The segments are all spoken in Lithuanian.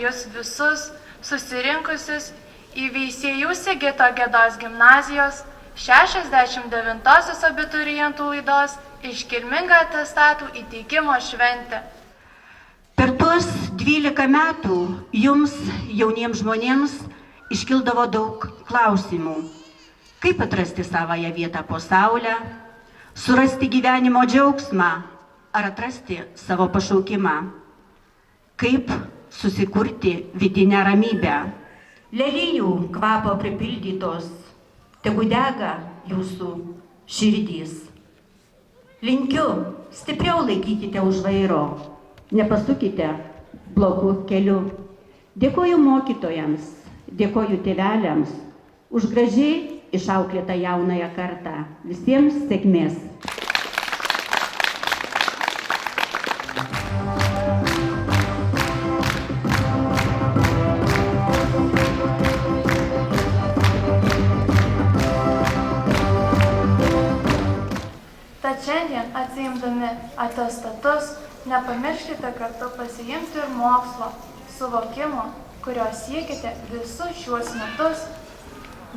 jūs visus susirinkusius į Veisiejų Sigito Gedos gimnazijos 69-osios abiturientų laidos iškilmingą atestatų įteikimo šventę. Per tuos 12 metų jums, jauniems žmonėms, iškildavo daug klausimų. Kaip atrasti savąją vietą po saule, surasti gyvenimo džiaugsmą ar atrasti savo pašaukimą? Kaip susikurti vidinę ramybę? Lelijų kvapo pripildytos, tegu dega jūsų širdys. Linkiu, stipriau laikykite už vairo, nepasukite blogų kelių. Dėkoju mokytojams, dėkoju tėveliams už gražiai išauklėtą jaunąją kartą. Visiems sėkmės. Tad šiandien atsiimdami atestatus, nepamirškite kartu pasiimti ir mokslo, suvokimo, kurio siekite visus šiuos metus,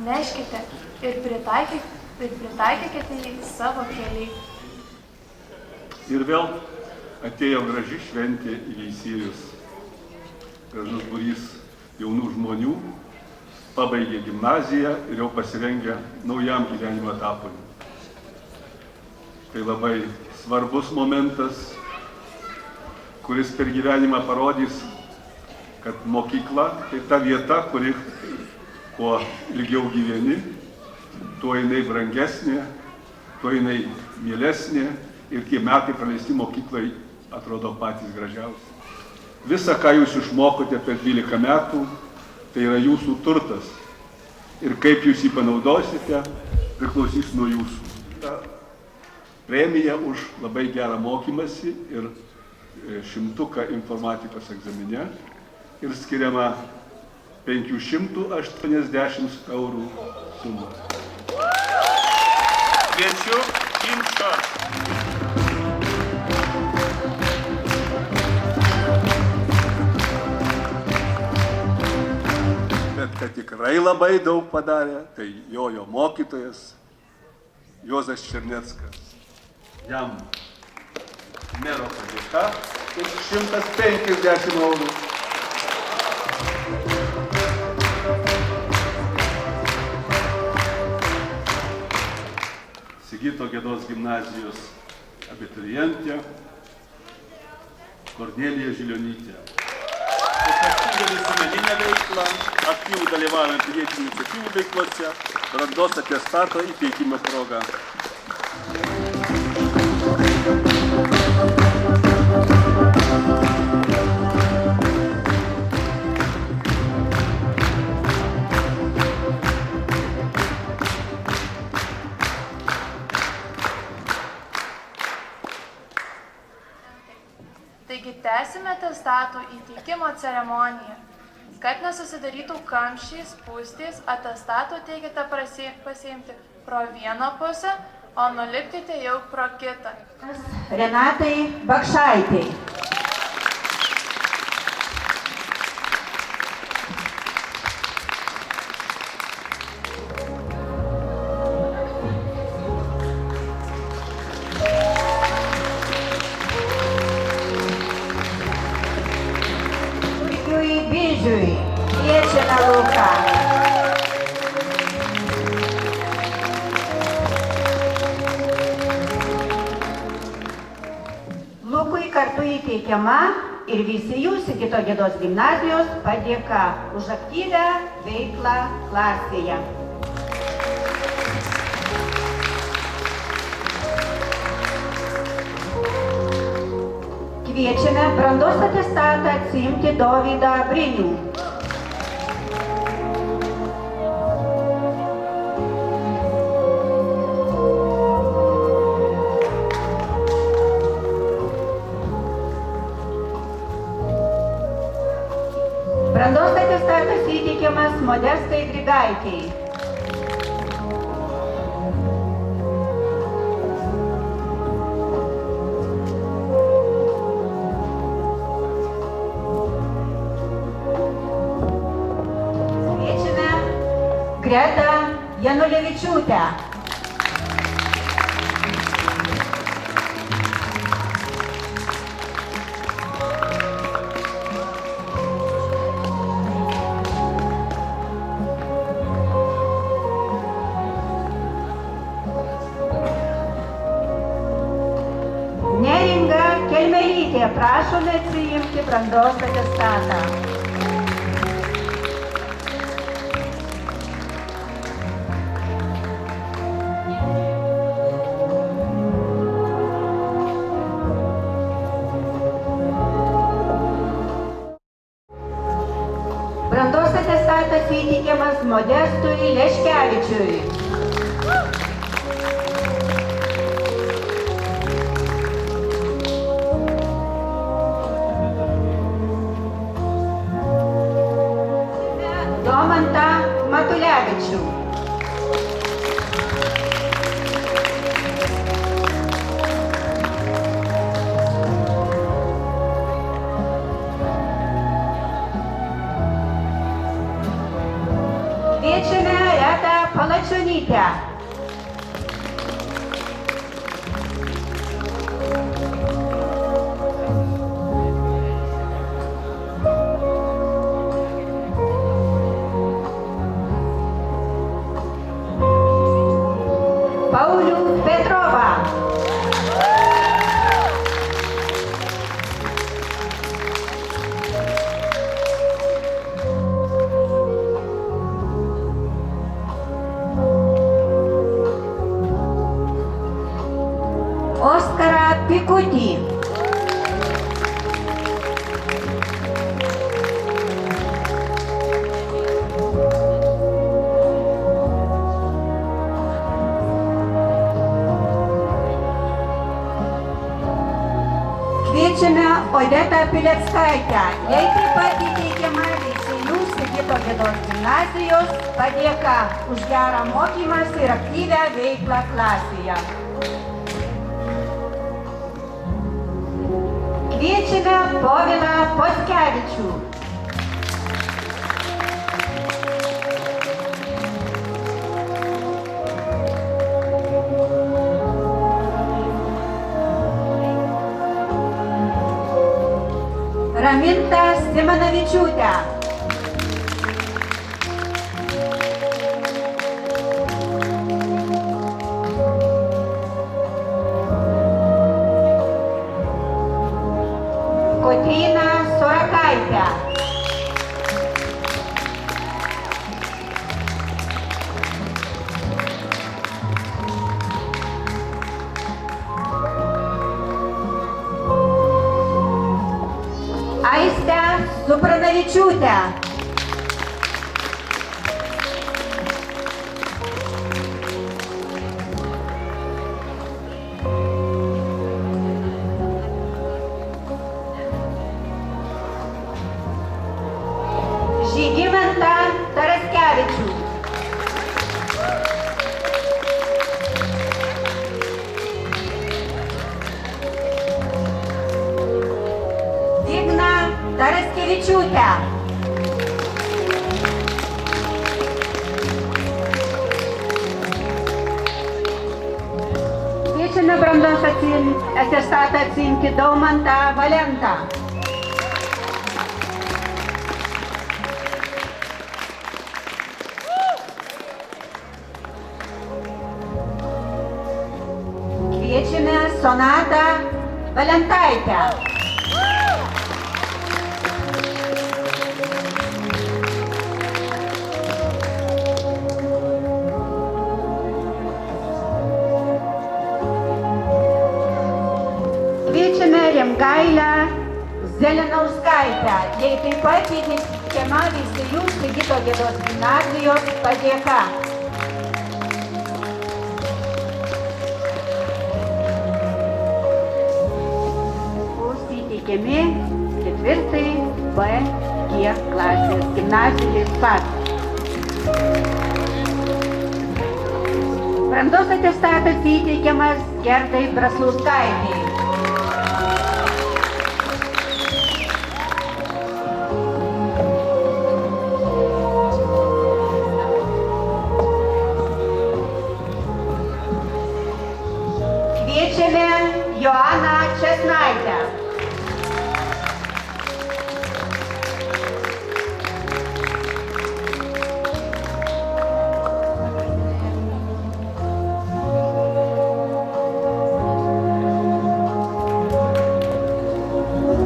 neškite ir pritaikykite jį savo keliai. Ir vėl atėjo graži šventė į Veisiejus. Gražus būrys jaunų žmonių pabaigė gimnaziją ir jau pasirengė naujam gyvenimo etapui. Tai labai svarbus momentas, kuris per gyvenimą parodys, kad mokykla tai ta vieta, kuri kuo ilgiau gyveni, tuo jinai brangesnė, tuo jinai mielesnė ir tie metai praleisti mokyklai atrodo patys gražiausi. Visa, ką jūs išmokote per 12 metų, tai yra jūsų turtas. Ir kaip jūs jį panaudosite, priklausys nuo jūsų. Ta premija už labai gerą mokymąsi ir 100 informatikos egzamine ir skiriama 580 eurų sumą. Kviečiu ginčą. Bet kad tikrai labai daug padarė, tai jo mokytojas Juozas Černeckas. Jam mero padėka ir 150 eurų. Sigito Gedos gimnazijos abiturientė Kornelija Žilionytė. Aktyvią visuomeninę veiklą, aktyvų dalyvavimą pilietinių iniciatyvų veiklose, brandos atestato įteikimo proga. Taigi tęsime atestatų įteikimo ceremoniją. Kad nesusidarytų kamščiai, spūstys, atestatų teikite pasiimti pro vieną pusę, o nulipkite jau pro kitą. Renatai Bakšaitei. Bižiui, kviečiame Luką. Lukui kartu įteikiama ir Veisiejų Sigito Gedos gimnazijos padėka už aktyvią veiklą klasėje. Kviečiame brandos atestatą atsiimti Dovydą Brinių. Brandos atestatas įteikiamas Modestai Grigaitei. Greta Janulevičiūtę. Neringa Kelmelytė, prašome atsiimti brandos atestatą. Brandos atestatas įteikiamas Modestui Leškevičiui. Domantą Matulevičių. Kviečiame Retą Palačionytę. Paulių Petrovą. Oskarą Pikutį. Kviečiame Odetą Pileckaitę. Jai taip pat įteikiama Veisiejų Sigito Gedos gimnazijos padėka už gerą mokymąsi ir aktyvią veiklą klasėje. Kviečiame Povilą Potkevičių. Ramintą Simanavičiūtę. Kotryną Sorakaitę. Aistę Supranavičiūtę. Žygimantą Taraskevičių. Digną Taraskevičiūtę. Kviečiame brandos atestatą atsiimti Daumantą Valentą. Kviečiame Sonatą Valentaitę. Kviečiame Rimgailę Zelenauskaitę. Jai taip pat įteikiama Veisiejų Sigito Gedos gimnazijos padėka. Bus įteikiami 4 B G klasės gimnazijai pat. Brandos atestatas įteikiamas Gerdai Braslauskaitei. Kviečiame Joaną Česnaitę.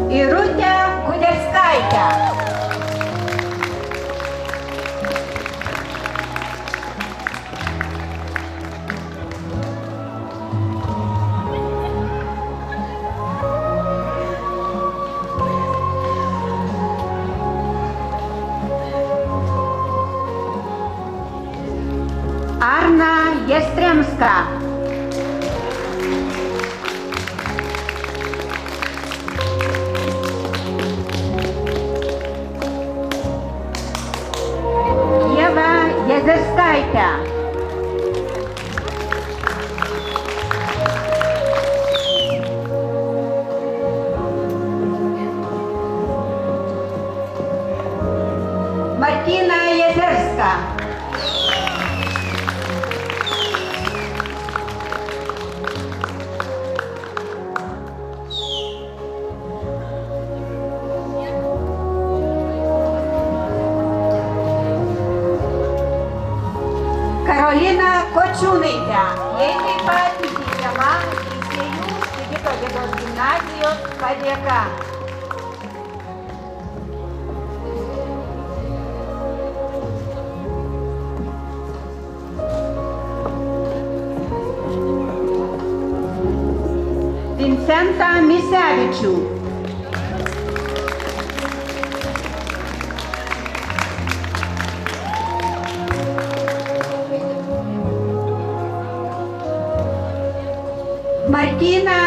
Irutę Gudelskaitę. Arna Jastremska. Ieva Jezerskaitė. Martina Jezerska. Karolina Kočiūnaitė. Jai taip pat įteikiama Teisėjų Sigito Gedos gimnazijos padėka. Vincentą Misevičių. Martyną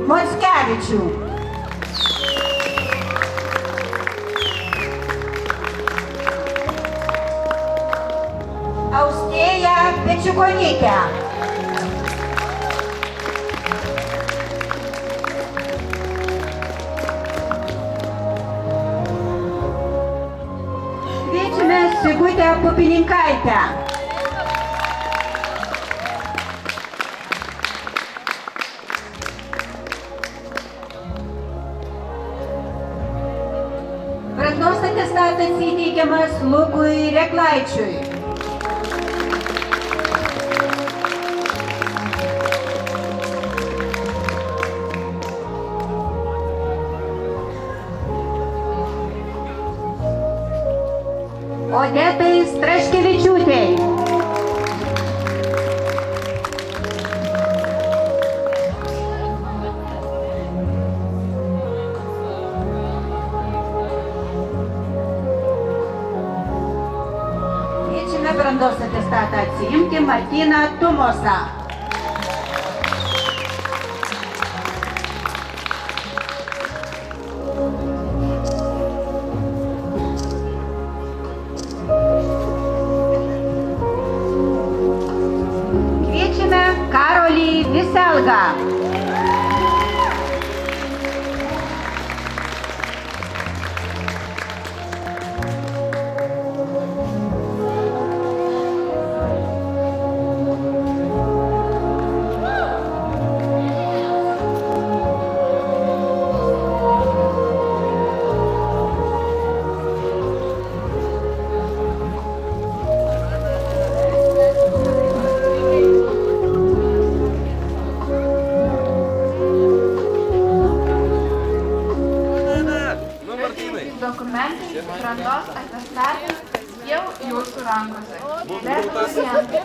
Mockevičių. Austėją Pečiukonytę. Kviečiame Sigutę Pupininkaitę. Brandos atestatas įteikiamas Lukui Reklaičiui. Odetai Straškevičiūtei. Kviečiame brandos atestatą atsiimti Martyną Tumosą. Kviečiame Karolį Viselgą. Dokumentai, brandos atestatai jau jūsų rankose. Abiturientai,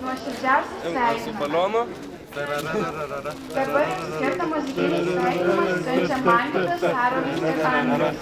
nuoširdžiausiai sveikinu. Dabar skirtą muzikinį sveikinimą siunčia Manvydas, Karolis ir Andrius.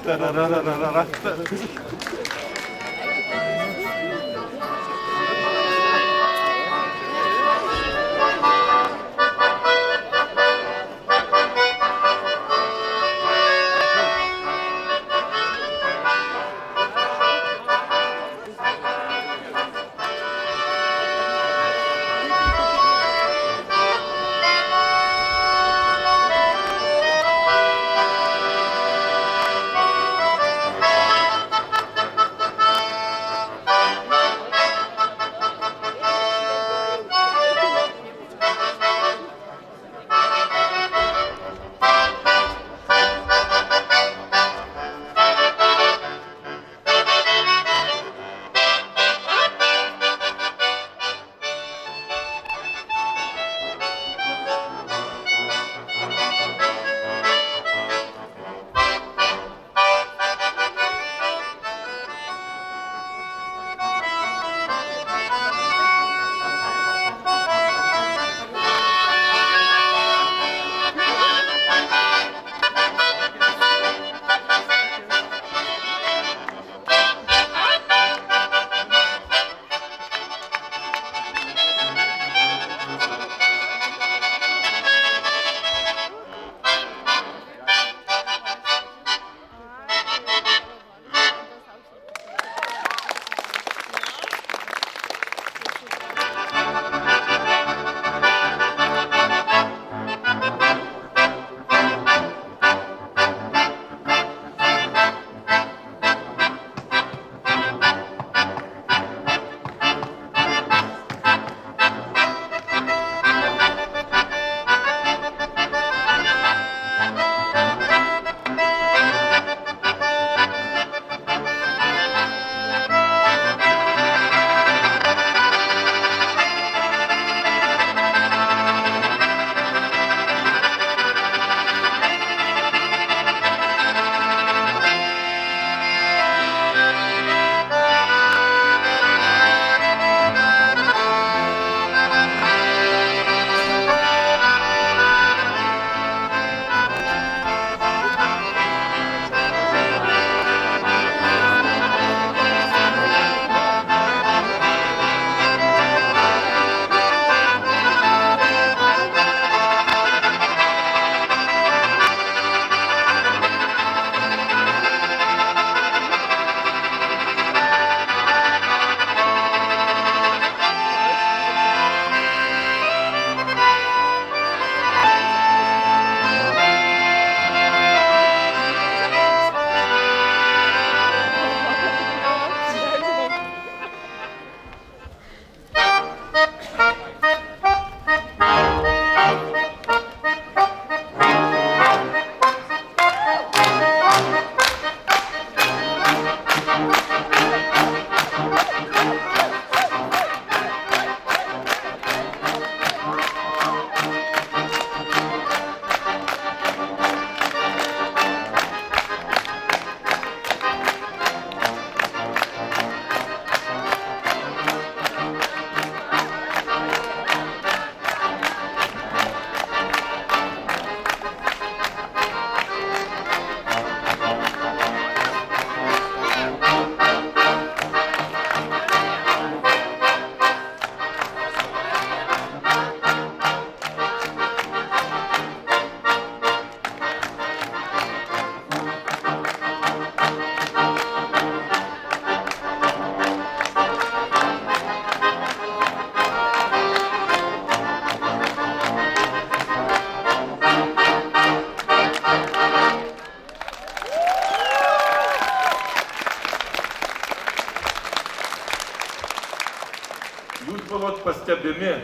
pastebimi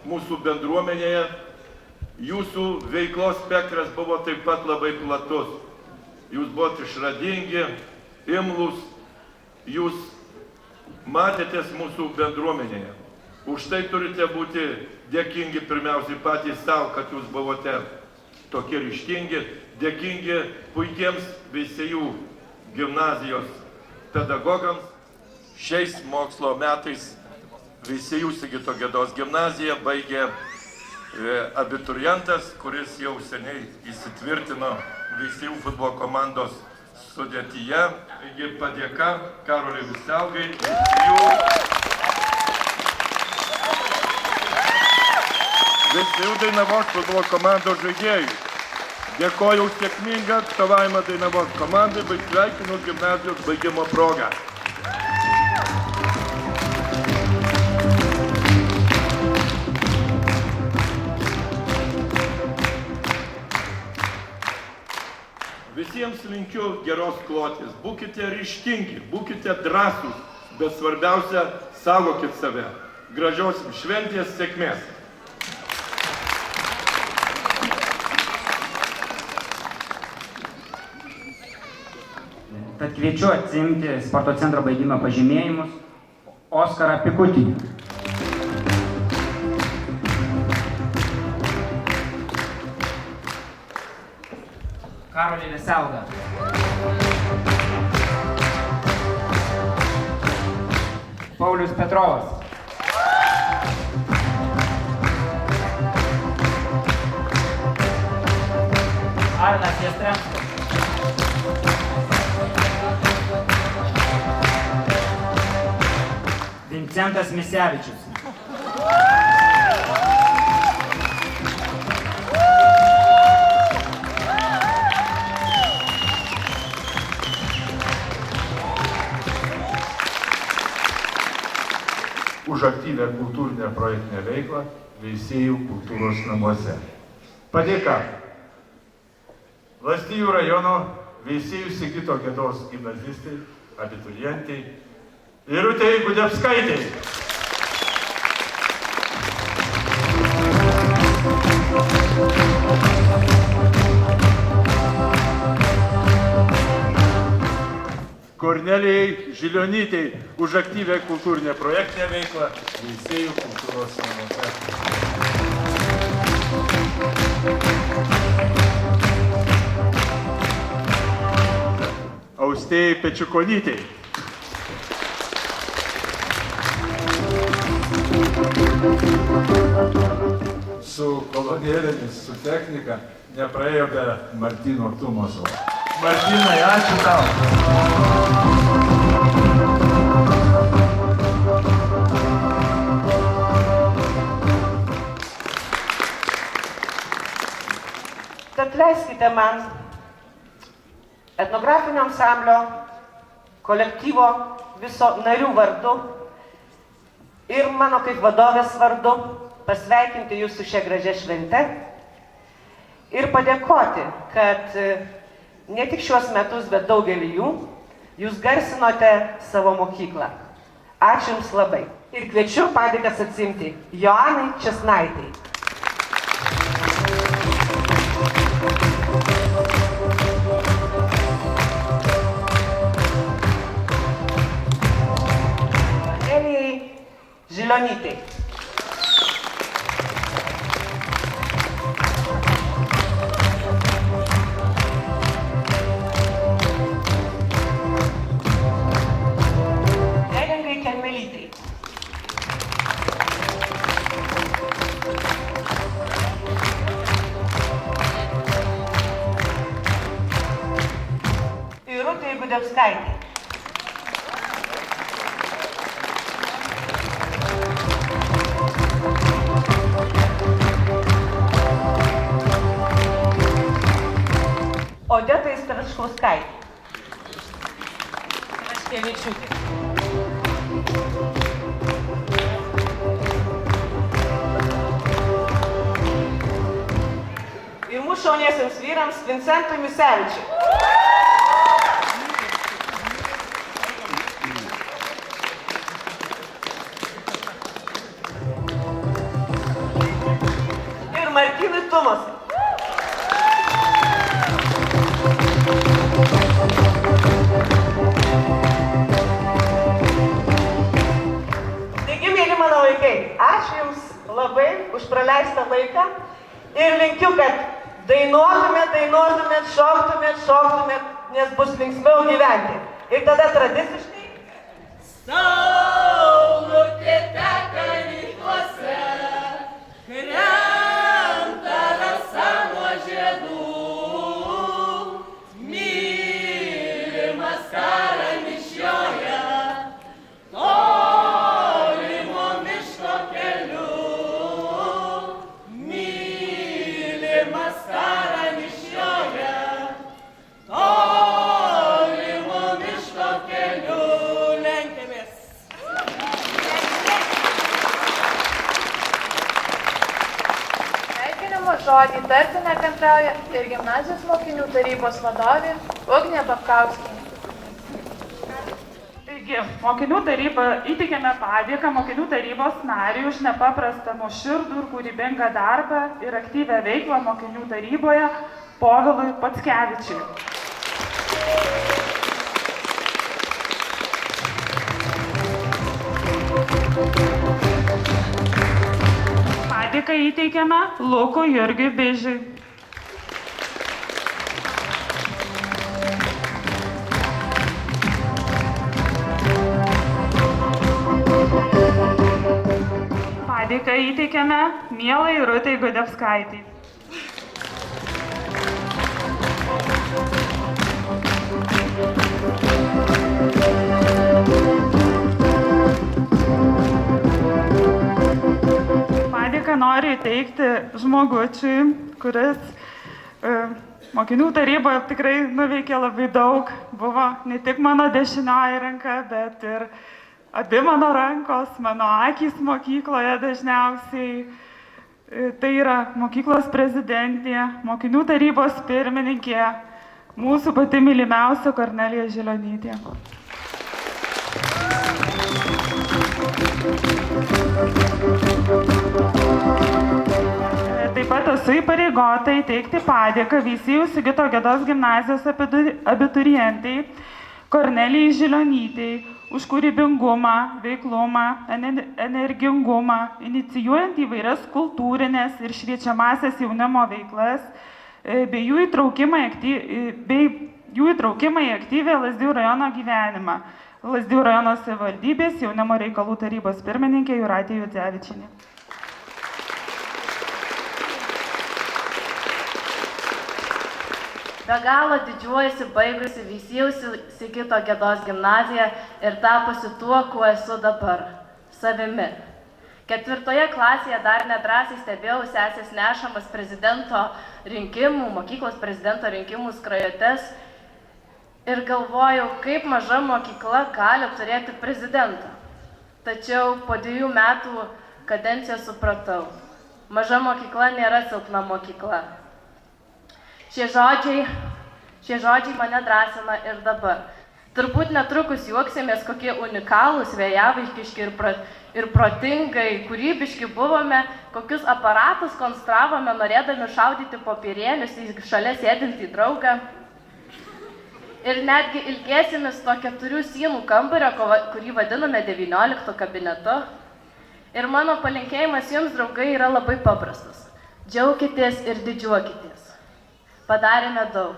mūsų bendruomenėje. Jūsų veiklos spektras buvo taip pat labai platus. Jūs buvote išradingi, imlūs, jūs matėtės mūsų bendruomenėje. Už tai turite būti dėkingi pirmiausiai patys savo, kad jūs buvote tokie ryžtingi, dėkingi puikiems Veisiejų gimnazijos pedagogams. Šiais mokslo metais Veisiejų Sigito Gedos gimnaziją baigė abiturientas, kuris jau seniai įsitvirtino Veisiejų futbolo komandos sudėtyje. Taigi padėka Karoliui Viselgai. Veisiejų Dainavos futbolo komandos žaidėjai. Dėkoju už sėkmingą atstovavimą Dainavos komandai, bei sveikinu gimnazijos baigimo progą. Visiems linkiu geros kloties, būkite ryžtingi, būkite drąsūs, bet svarbiausia, saugokit save. Gražios šventės, sėkmės. Tad kviečiu atsiimti sporto centro baigimo pažymėjimus Oskarą Pikutį. Karolį Viselgą. Paulius Petrovas. Arnas Jastremskas. Vincentas Misevičius. Už aktyvę kultūrinę projektinę veiklą Veisiejų kultūros namuose. Padėka Lazdijų rajono Veisiejų Sigito Gedos gimnazistai, abiturientai Irutei Gudepskaitei. Kornelijai Žilionytei už aktyvę kultūrinę projektinę veiklą Veisiejų kultūros namuose. Austėjai Pečiukonytei. Su kolonėlėmis, su technika nepraėjo be Martyno Tumoso. Martynai, ačiū tau. Tad leiskite man etnografinio ansamblio kolektyvo viso narių vardu ir mano kaip vadovės vardu pasveikinti jūs su šia gražia švente ir padėkoti, kad ne tik šiuos metus, bet daugelį jų, jūs garsinote savo mokyklą. Ačiū Jums labai. Ir kviečiu padėkas atsiimti Joanai Česnaitei. Elijai Žilionytei. Irutei Gudepskaitei. Odetai Stračkauskaitei. Aškevičiūtei. Ir mūsų šauniesiems vyrams Vincentui Misevičiui. ritumuose. Taigi, mėly mano vaikai, ačiū Jums labai už praleistą laiką ir linkiu, kad dainuotumėt, šoktumėt, nes bus linksmiau gyventi. Ir tada tradiciškai saulutė teka rytuose, krenta rasa nuo žiedų, mylimas karališjoje, tolimo miško keliu, mylimas karališjoje, tolimo miško keliu. Žodį tarti nekantrauja ir gimnazijos mokinių tarybos vadovė Ugnė Babkauskienė. Taigi, mokinių taryba įteikėme padėką mokinių tarybos nariui už nepaprastą nuoširdų ir kūrybingą darbą ir aktyvią veiklą mokinių taryboje Povilui Packevičiui. Padėką įteikėme Lukui Jurgiui Bižiui. Padėką įteikėme mielai Rutai Gudevskaitei. Padėką noriu įteikti žmogučiui, kuris mokinių taryboje tikrai nuveikė labai daug. Buvo ne tik mano dešinioji ranka, bet ir abi mano rankos, mano akys mokykloje dažniausiai. Tai yra mokyklos prezidentė, mokinių tarybos pirmininkė, mūsų pati mylimiausia Kornelija Žilionytė. Taip pat esu įpareigota įteikti padėką Veisiejų Sigito Gedos gimnazijos abiturientai Kornelijai Žilionytei už kūrybingumą, veiklumą, energingumą, inicijuojant įvairias kultūrinės ir šviečiamasias jaunimo veiklas, bei jų įtraukimą į aktyvią Lazdijų rajono gyvenimą. Lazdijų rajono savivaldybės jaunimo reikalų tarybos pirmininkė Jūratė Juodzevičienė. Be galo didžiuojasi baigusi Veisiejų Sigito Gedos gimnaziją ir tapusi tuo, kuo esu dabar – savimi. 4 klasėje dar nedrąsiai stebėjau sesės nešamas prezidento rinkimų, mokyklos prezidento rinkimų skrajotes ir galvojau, kaip maža mokykla gali turėti prezidentą. Tačiau po 2 metų kadencijos supratau, maža mokykla nėra silpna mokykla. Šie žodžiai mane drąsina ir dabar. Turbūt netrukus juoksimės, kokie unikalūs, vėjavaikiški ir protingai, kūrybiški buvome, kokius aparatus konstravome, norėdami šaudyti popierėlius į šalia sėdintį draugą. Ir netgi ilgėsimės to 4 sienų kambario, kurį vadiname 19 kabinetu. Ir mano palinkėjimas jums, draugai, yra labai paprastas. Džiaukitės ir didžiuokitės. Padarėme daug.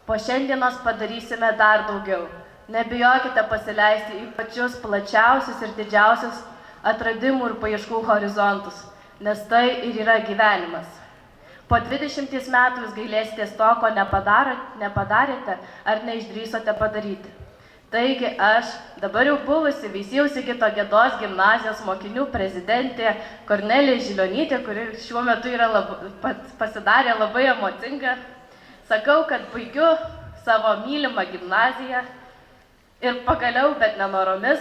Po šiandienos padarysime dar daugiau. Nebijokite pasileisti į pačius plačiausius ir didžiausius atradimų ir paieškų horizontus, nes tai ir yra gyvenimas. Po 20 metų jūs gailėsitės to, ko nepadarėte ar neišdrįsote padaryti. Taigi aš, dabar jau buvusi Veisiejų Sigito Gedos gimnazijos mokinių prezidentė Kornelija Žilionytė, kuri šiuo metu pasidarė labai emocinga, sakau, kad baigiu savo mylimą gimnaziją ir pagaliau, bet nenoromis,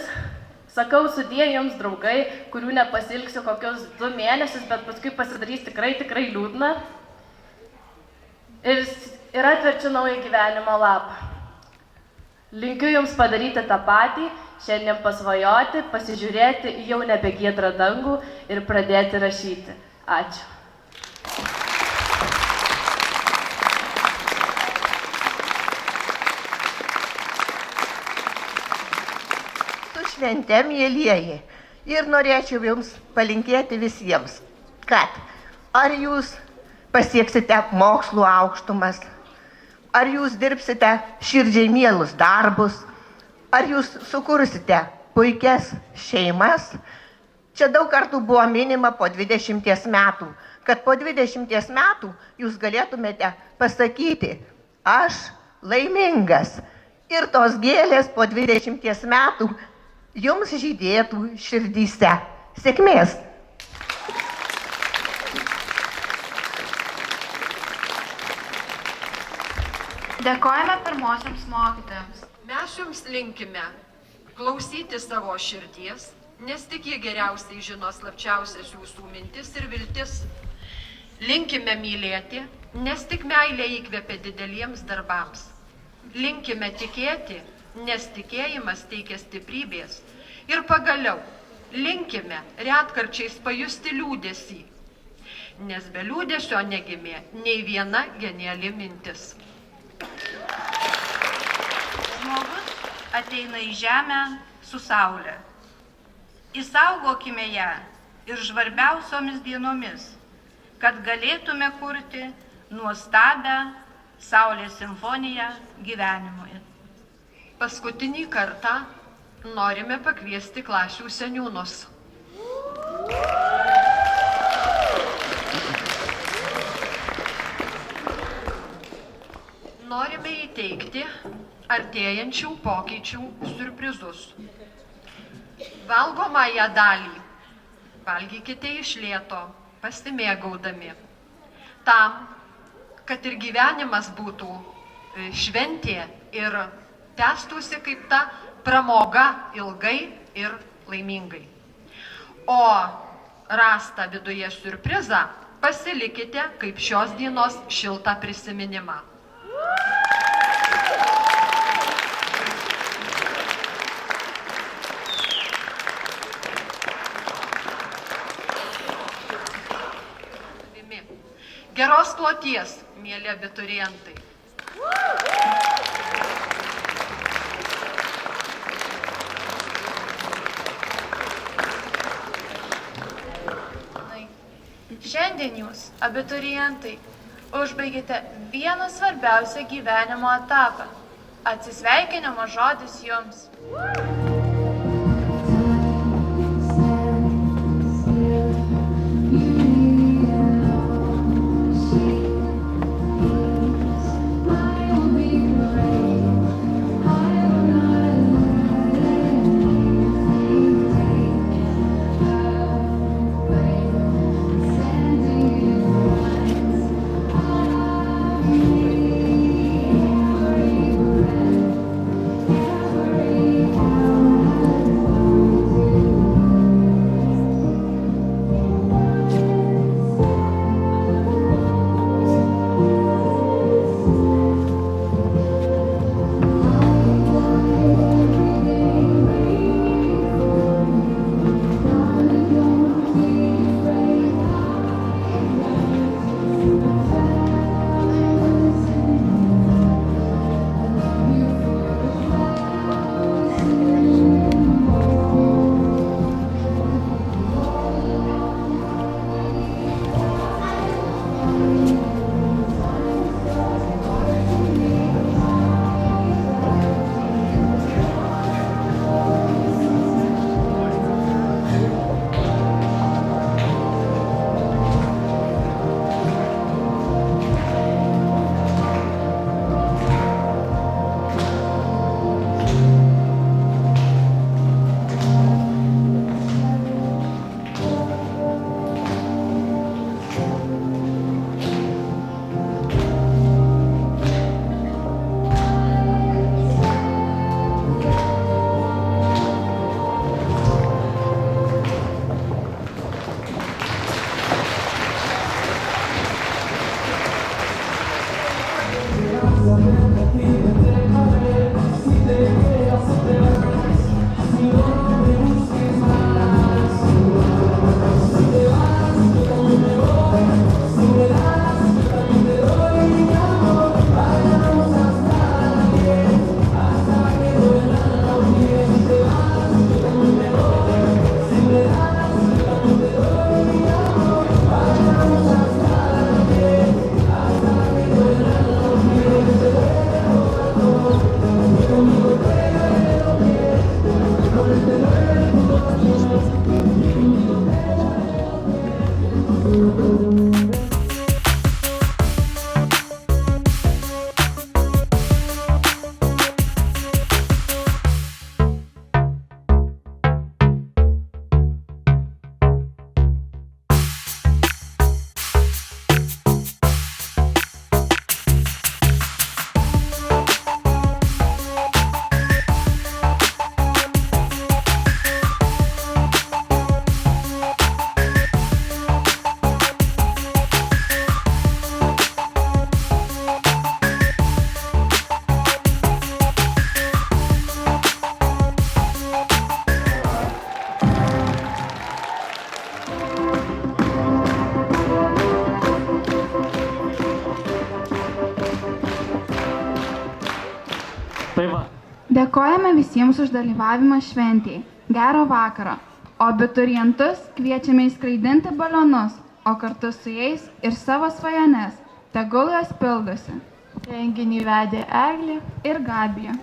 sakau sudie jums, draugai, kurių nepasilgsiu kokius 2 mėnesius, bet paskui pasidarys tikrai liūdna. Ir atverčiu naują gyvenimo lapą. Linkiu jums padaryti tą patį, šiandien pasvajoti, pasižiūrėti į jau nebegiedrą dangų ir pradėti rašyti. Ačiū. švente, mielieji. Ir norėčiau jums palinkėti visiems, kad ar jūs pasieksite mokslų aukštumas, ar jūs dirbsite širdžiai mielus darbus, ar jūs sukursite puikias šeimas. Čia daug kartų buvo minima po 20 metų, kad po 20 metų jūs galėtumėte pasakyti, aš laimingas. Ir tos gėlės po 20 metų jums žydėtų širdyse. Sėkmės! Dėkojame pirmosiams mokytojams. Mes jums linkime klausyti savo širdies, nes tik jie geriausiai žino slapčiausias jūsų mintis ir viltis. Linkime mylėti, nes tik meilė įkvepia dideliems darbams. Linkime tikėti, nes tikėjimas teikia stiprybės. Ir pagaliau, linkime retkarčiais pajusti liūdesį, nes be liūdesio negimė nei viena geniali mintis. Žmogus ateina į žemę su saule. Įsaugokime ją ir žvarbiausiomis dienomis, kad galėtume kurti nuostabią saulės simfoniją gyvenimui. Paskutinį kartą norime pakviesti klasių seniūnus. Norime įteikti artėjančių pokyčių siurprizus. Valgomąją dalį valgykite iš lėto, pasimėgaudami. Tam, kad ir gyvenimas būtų šventė ir tęstųsi kaip ta pramoga ilgai ir laimingai. O rastą viduje siurprizą pasilikite kaip šios dienos šiltą prisiminimą. Geros kloties, mėly abiturientai. Šiandien jūs, abiturientai, užbaigėte vieną svarbiausią gyvenimo etapą. Atsisveikinimo žodis jums. Tai va. Dėkojame visiems už dalyvavimą šventėje. Gero vakaro. O abiturientus kviečiame įskraidinti balionus, o kartu su jais ir savo svajones. Tegul jos pildosi. Renginį vedė Eglė ir Gabija.